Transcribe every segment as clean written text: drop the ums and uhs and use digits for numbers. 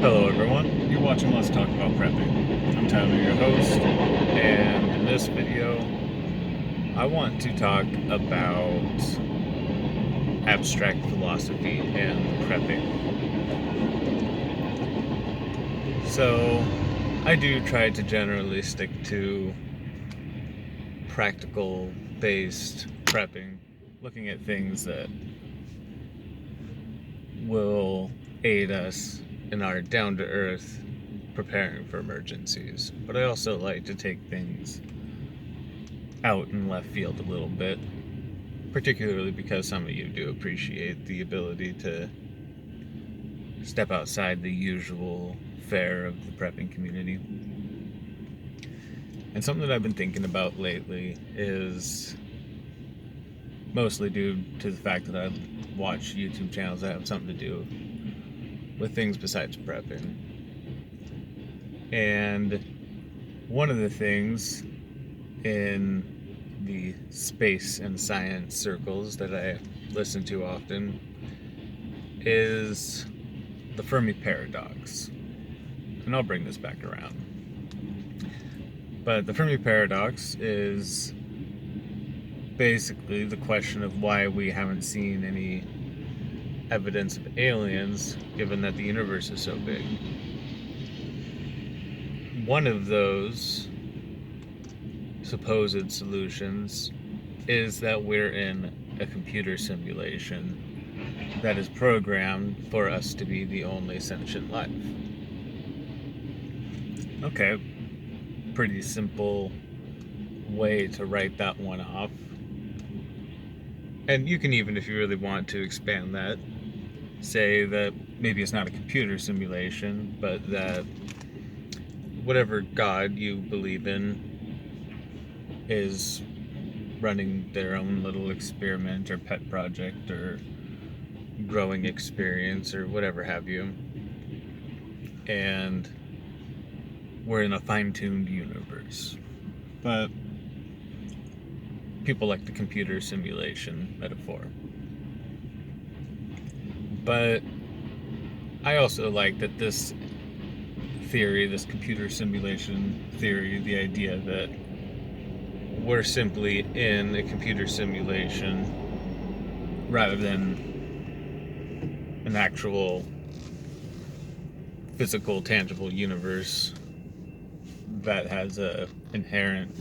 Hello, everyone. You're watching Let's Talk About Prepping. I'm Tyler, your host, and in this video, I want to talk about abstract philosophy and prepping. So, I do try to generally stick to practical based prepping, looking at things that will aid us in our down to earth preparing for emergencies. But I also like to take things out in left field a little bit, particularly because some of you do appreciate the ability to step outside the usual fare of the prepping community. And something that I've been thinking about lately is mostly due to the fact that I watch YouTube channels that have something to do with things besides prepping. And one of the things in the space and science circles that I listen to often is the Fermi paradox. And I'll bring this back around. But the Fermi paradox is basically the question of why we haven't seen any evidence of aliens, given that the universe is so big. One of those supposed solutions is that we're in a computer simulation that is programmed for us to be the only sentient life. Okay, pretty simple way to write that one off. And you can even, if you really want to expand that, say that maybe it's not a computer simulation, but that whatever God you believe in is running their own little experiment or pet project or growing experience or whatever have you. And we're in a fine-tuned universe. But people like the computer simulation metaphor. But I also like that this theory, this computer simulation theory, the idea that we're simply in a computer simulation rather than an actual physical, tangible universe that has a inherent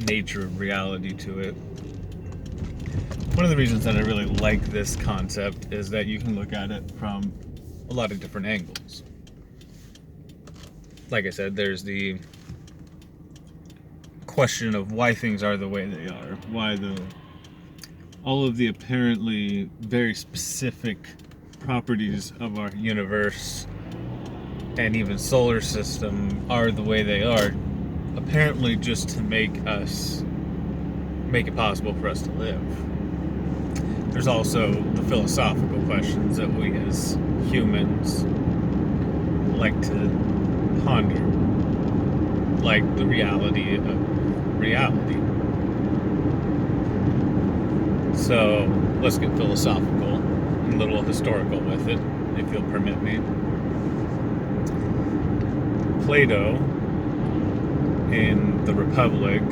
nature of reality to it. One of the reasons that I really like this concept is that you can look at it from a lot of different angles. Like I said, there's the question of why things are the way they are, why all of the apparently very specific properties of our universe and even solar system are the way they are, apparently just to make it possible for us to live. There's also the philosophical questions that we as humans like to ponder, like the reality of reality. So let's get philosophical and a little historical with it, if you'll permit me. Plato in the Republic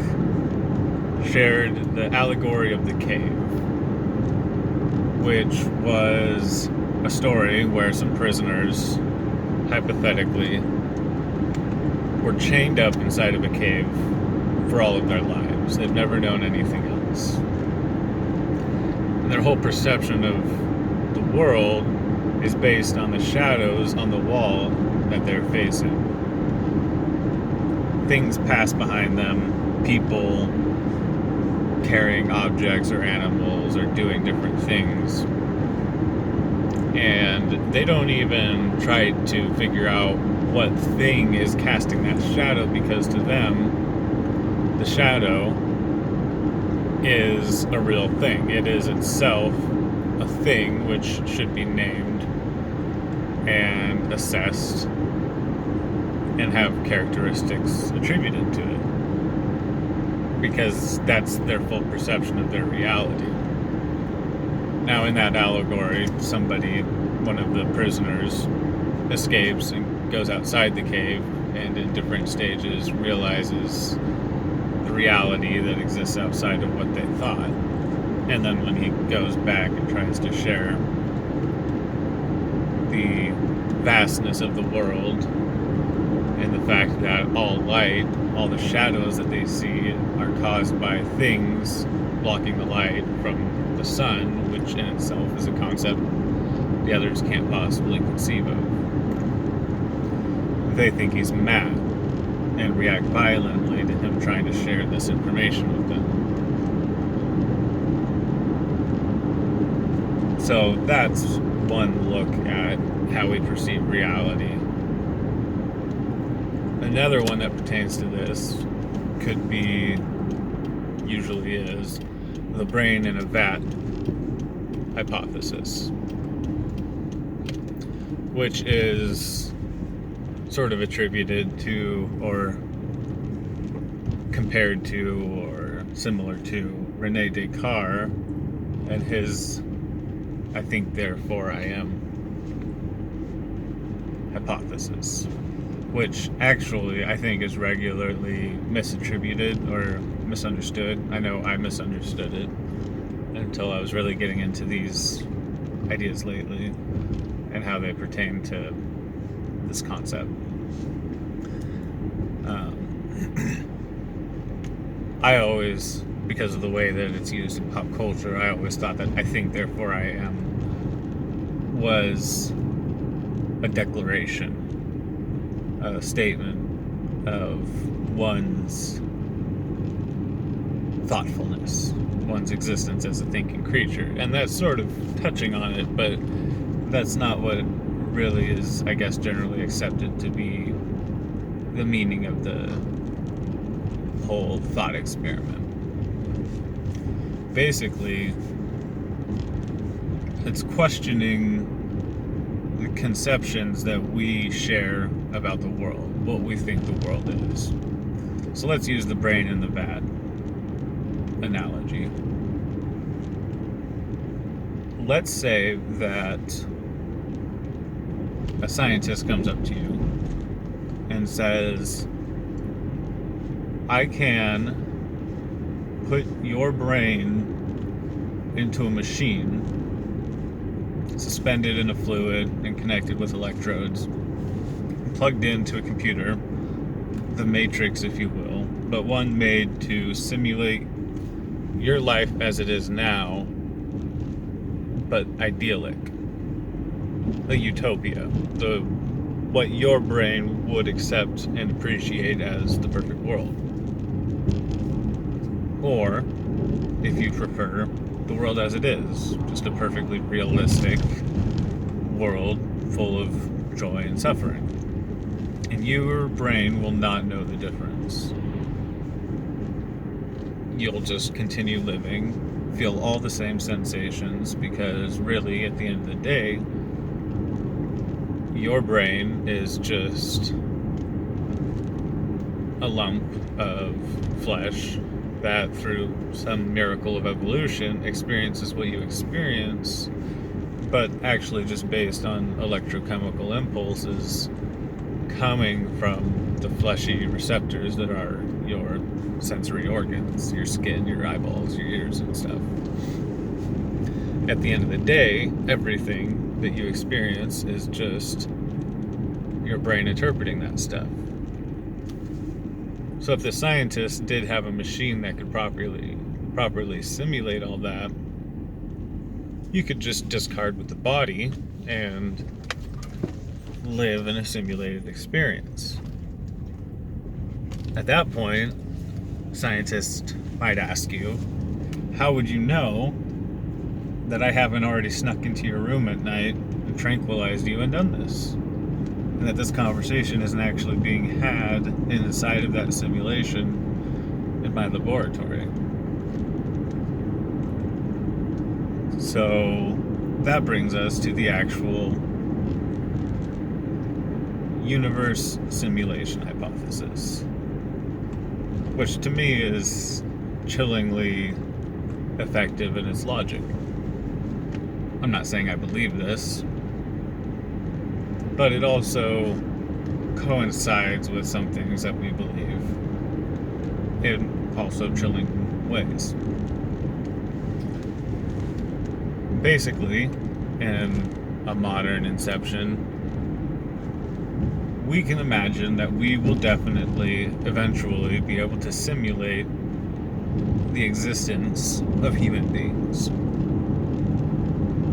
shared the allegory of the cave, which was a story where some prisoners, hypothetically, were chained up inside of a cave for all of their lives. They've never known anything else. And their whole perception of the world is based on the shadows on the wall that they're facing. Things pass behind them, people carrying objects or animals or doing different things. And they don't even try to figure out what thing is casting that shadow, because to them, the shadow is a real thing. It is itself a thing which should be named and assessed and have characteristics attributed to it, because that's their full perception of their reality. Now, in that allegory, one of the prisoners, escapes and goes outside the cave, and in different stages realizes the reality that exists outside of what they thought. And then when he goes back and tries to share the vastness of the world and the fact that all light, all the shadows that they see are caused by things blocking the light from the sun, which in itself is a concept the others can't possibly conceive of. They think he's mad and react violently to him trying to share this information with them. So that's one look at how we perceive reality. Another one that pertains to this could be, usually is, the brain in a vat hypothesis, which is sort of attributed to or compared to or similar to Rene Descartes and his I think therefore I am hypothesis, which actually I think is regularly misattributed or misunderstood. I know I misunderstood it until I was really getting into these ideas lately and how they pertain to this concept. I always, because of the way that it's used in pop culture, I always thought that I think therefore I am was a declaration, a statement of one's thoughtfulness, one's existence as a thinking creature. And that's sort of touching on it, but that's not what really is, I guess, generally accepted to be the meaning of the whole thought experiment. Basically, it's questioning the conceptions that we share about the world, what we think the world is. So let's use the brain in the vat analogy. Let's say that a scientist comes up to you and says, I can put your brain into a machine, suspended in a fluid and connected with electrodes, plugged into a computer, the Matrix, if you will, but one made to simulate your life as it is now, but idyllic, a utopia, what your brain would accept and appreciate as the perfect world. Or, if you prefer, the world as it is, just a perfectly realistic world full of joy and suffering. And your brain will not know the difference. You'll just continue living, feel all the same sensations, because really, at the end of the day, your brain is just a lump of flesh that through some miracle of evolution experiences what you experience, but actually just based on electrochemical impulses coming from the fleshy receptors that are your sensory organs, your skin, your eyeballs, your ears and stuff. At the end of the day, everything that you experience is just your brain interpreting that stuff. So if the scientist did have a machine that could properly simulate all that, you could just discard with the body and live in a simulated experience. At that point, scientists might ask you, how would you know that I haven't already snuck into your room at night and tranquilized you and done this? And that this conversation isn't actually being had inside of that simulation in my laboratory. So that brings us to the actual universe simulation hypothesis, which to me is chillingly effective in its logic. I'm not saying I believe this. but it also coincides with some things that we believe in also chilling ways. Basically, in a modern Inception, we can imagine that we will definitely eventually be able to simulate the existence of human beings.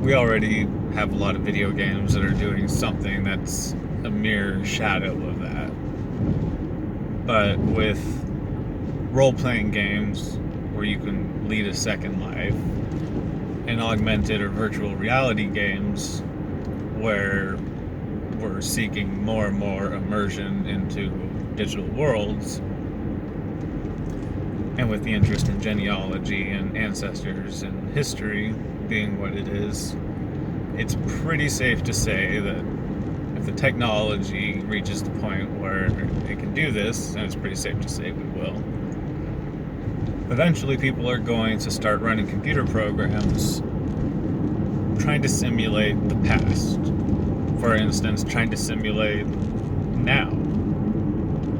We already have a lot of video games that are doing something that's a mere shadow of that. But with role-playing games where you can lead a second life, and augmented or virtual reality games where we're seeking more and more immersion into digital worlds, and with the interest in genealogy and ancestors and history being what it is, it's pretty safe to say that if the technology reaches the point where it can do this, then it's pretty safe to say we will. Eventually, people are going to start running computer programs trying to simulate the past. For instance, trying to simulate now.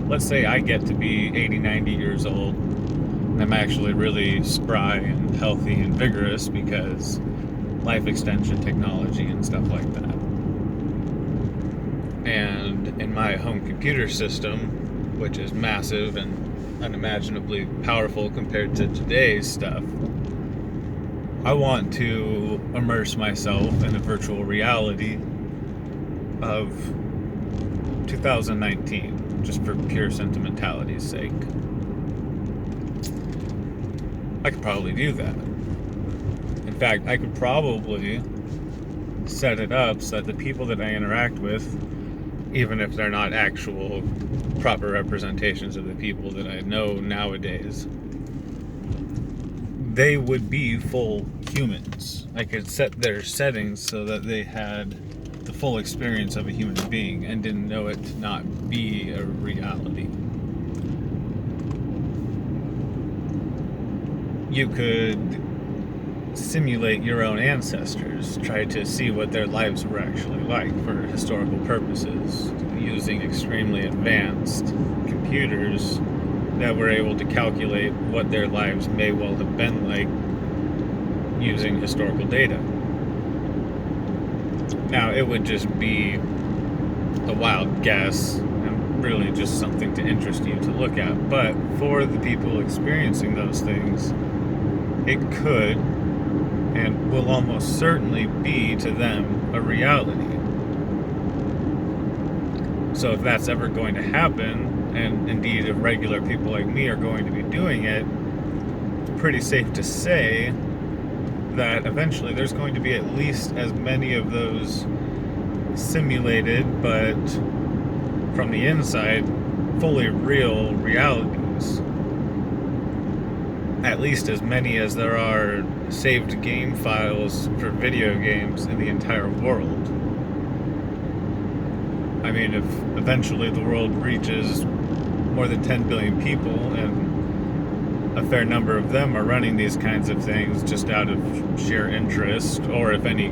Let's say I get to be 80, 90 years old, and I'm actually really spry and healthy and vigorous because life extension technology and stuff like that. And in my home computer system, which is massive and unimaginably powerful compared to today's stuff, I want to immerse myself in a virtual reality of 2019, just for pure sentimentality's sake. I could probably do that. In fact, I could probably set it up so that the people that I interact with, even if they're not actual proper representations of the people that I know nowadays, they would be full humans. I could set their settings so that they had the full experience of a human being and didn't know it to not be a reality. You could simulate your own ancestors, try to see what their lives were actually like for historical purposes, using extremely advanced computers that were able to calculate what their lives may well have been like using historical data. Now, it would just be a wild guess and really just something to interest you to look at, but for the people experiencing those things, it could and will almost certainly be to them a reality. So if that's ever going to happen, and indeed if regular people like me are going to be doing it, it's pretty safe to say that eventually there's going to be at least as many of those simulated, but from the inside, fully real realities. At least as many as there are saved game files for video games in the entire world. I mean, if eventually the world reaches more than 10 billion people and a fair number of them are running these kinds of things just out of sheer interest, or if any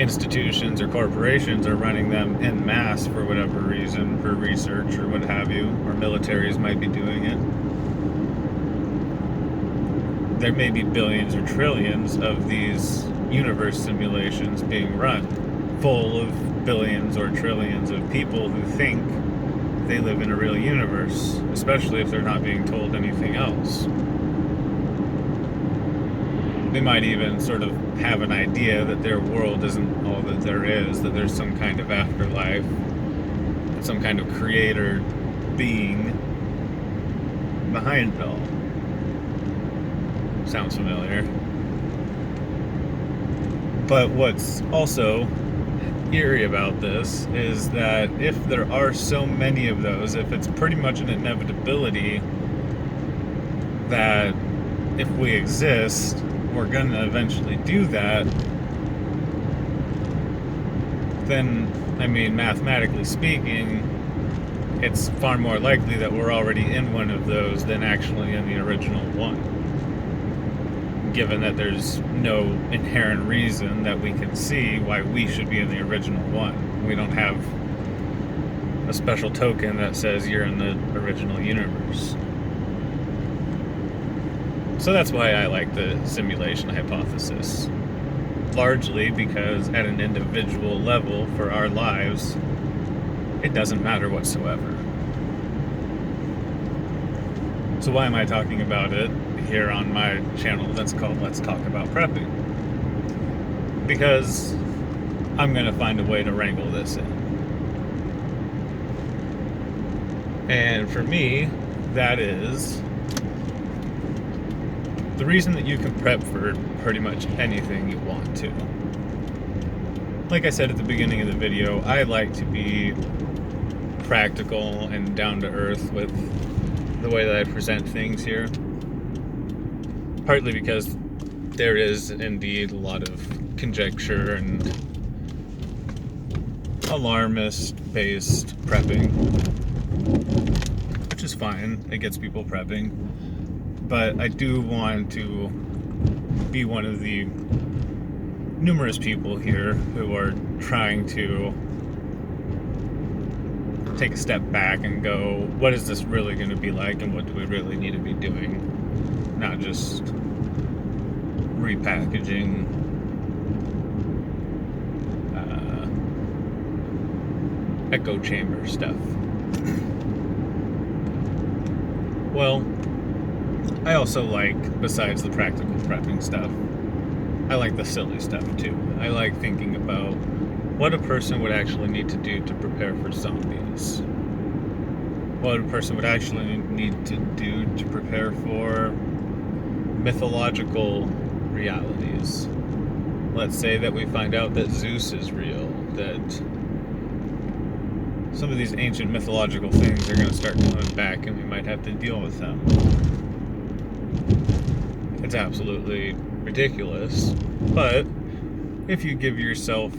institutions or corporations are running them en masse for whatever reason, for research or what have you, or militaries might be doing it, there may be billions or trillions of these universe simulations being run, full of billions or trillions of people who think they live in a real universe, especially if they're not being told anything else. They might even sort of have an idea that their world isn't all that there is, that there's some kind of afterlife, some kind of creator being behind it all. Sounds familiar. But what's also eerie about this is that if there are so many of those, if it's pretty much an inevitability that if we exist, we're going to eventually do that, then, I mean, mathematically speaking, it's far more likely that we're already in one of those than actually in the original one. Given that there's no inherent reason that we can see why we should be in the original one, We don't have a special token that says you're in the original universe. So that's why I like the simulation hypothesis. Largely because at an individual level for our lives, it doesn't matter whatsoever. So why am I talking about it here on my channel that's called Let's Talk About Prepping? Because I'm going to find a way to wrangle this in. And for me, that is the reason that you can prep for pretty much anything you want to. Like I said at the beginning of the video, I like to be practical and down to earth with the way that I present things here. Partly because there is indeed a lot of conjecture and alarmist-based prepping, which is fine. It gets people prepping. But I do want to be one of the numerous people here who are trying to take a step back and go, what is this really going to be like, and what do we really need to be doing? Not just repackaging echo chamber stuff. Well, I also like, besides the practical prepping stuff, I like the silly stuff too. I like thinking about what a person would actually need to do to prepare for zombies. What a person would actually need to do to prepare for mythological realities. Let's say that we find out that Zeus is real, that some of these ancient mythological things are going to start coming back and we might have to deal with them. It's absolutely ridiculous, but if you give yourself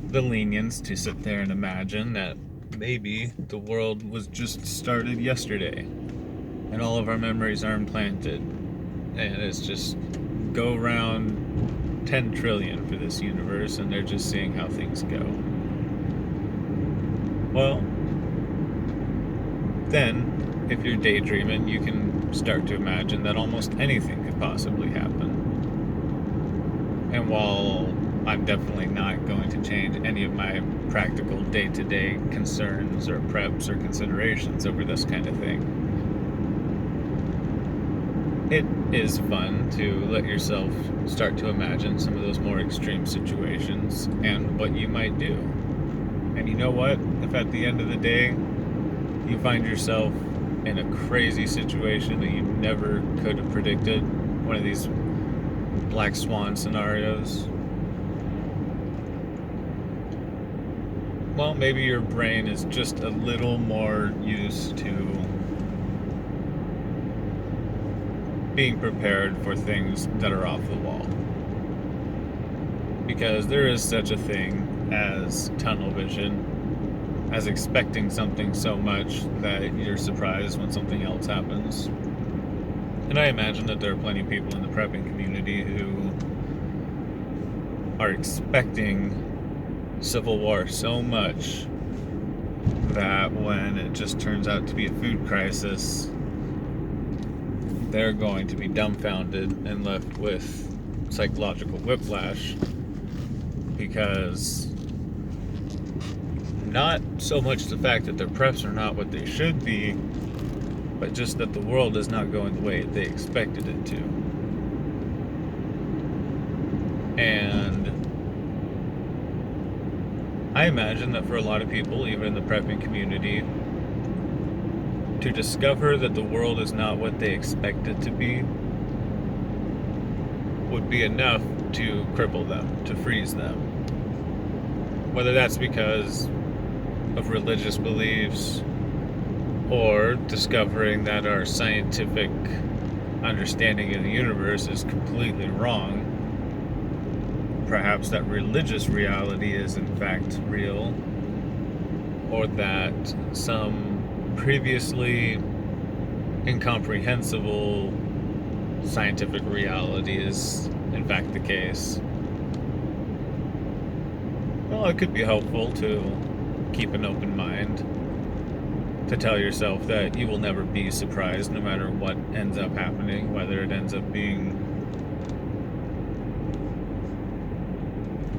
the lenience to sit there and imagine that maybe the world was just started yesterday and all of our memories are implanted and it's just go around 10 trillion for this universe and they're just seeing how things go. Well, then, if you're daydreaming, you can start to imagine that almost anything could possibly happen. And while I'm definitely not going to change any of my practical day-to-day concerns or preps or considerations over this kind of thing, it is fun to let yourself start to imagine some of those more extreme situations and what you might do. And you know what? If at the end of the day, you find yourself in a crazy situation that you never could have predicted, one of these black swan scenarios, well, maybe your brain is just a little more used to being prepared for things that are off the wall. Because there is such a thing as tunnel vision, as expecting something so much that you're surprised when something else happens. And I imagine that there are plenty of people in the prepping community who are expecting civil war so much that when it just turns out to be a food crisis, they're going to be dumbfounded and left with psychological whiplash, because not so much the fact that their preps are not what they should be, but just that the world is not going the way they expected it to. And I imagine that for a lot of people, even in the prepping community, to discover that the world is not what they expect it to be would be enough to cripple them, to freeze them. Whether that's because of religious beliefs or discovering that our scientific understanding of the universe is completely wrong. Perhaps that religious reality is in fact real, or that some previously incomprehensible scientific reality is in fact the case. Well, it could be helpful to keep an open mind, to tell yourself that you will never be surprised no matter what ends up happening, whether it ends up being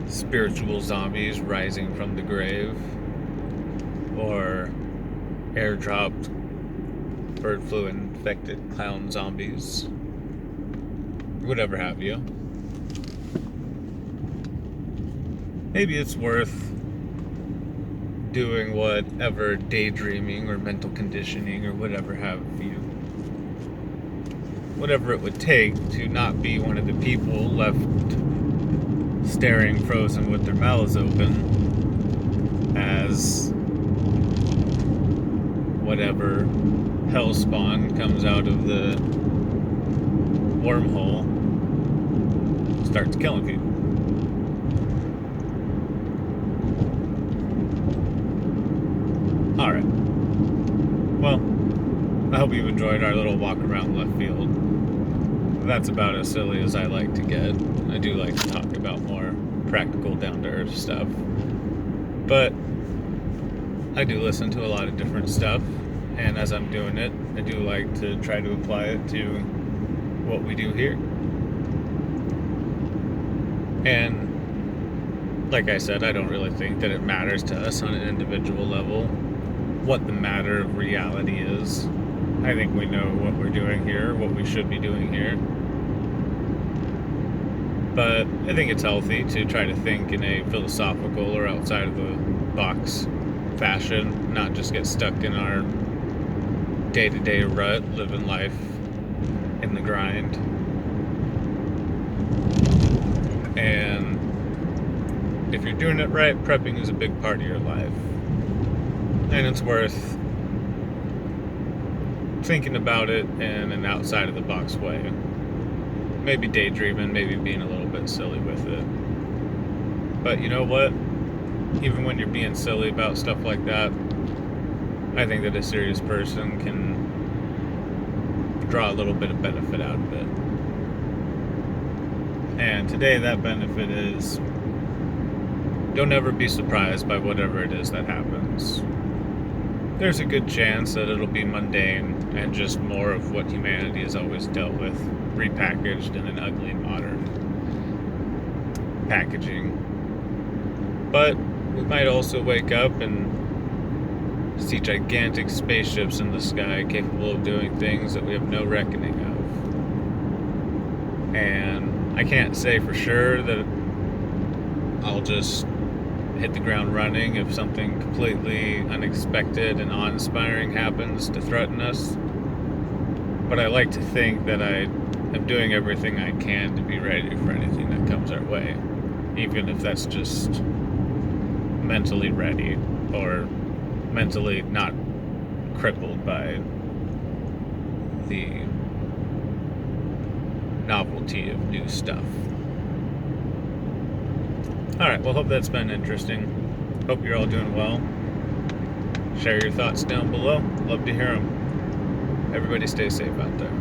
spiritual zombies rising from the grave, or airdropped bird flu infected clown zombies, whatever have you. Maybe it's worth doing whatever daydreaming or mental conditioning or whatever have you, whatever it would take to not be one of the people left staring frozen with their mouths open as whatever hellspawn comes out of the wormhole starts killing people. Alright. Well, I hope you've enjoyed our little walk around left field. That's about as silly as I like to get. I do like to talk about more practical, down-to-earth stuff. But I do listen to a lot of different stuff, and as I'm doing it, I do like to try to apply it to what we do here. And like I said, I don't really think that it matters to us on an individual level what the matter of reality is. I think we know what we're doing here, what we should be doing here. But I think it's healthy to try to think in a philosophical or outside of the box fashion, not just get stuck in our day-to-day rut, living life in the grind. And if you're doing it right, prepping is a big part of your life. And it's worth thinking about it in an outside of the box way. Maybe daydreaming, maybe being a little bit silly with it. But you know what? Even when you're being silly about stuff like that, I think that a serious person can draw a little bit of benefit out of it. And today that benefit is, don't ever be surprised by whatever it is that happens. There's a good chance that it'll be mundane and just more of what humanity has always dealt with, repackaged in an ugly modern packaging. But we might also wake up and see gigantic spaceships in the sky capable of doing things that we have no reckoning of. And I can't say for sure that I'll just hit the ground running if something completely unexpected and awe-inspiring happens to threaten us. But I like to think that I am doing everything I can to be ready for anything that comes our way, even if that's just mentally ready or mentally not crippled by the novelty of new stuff. Alright, well, hope that's been interesting. Hope you're all doing well. Share your thoughts down below. Love to hear them. Everybody stay safe out there.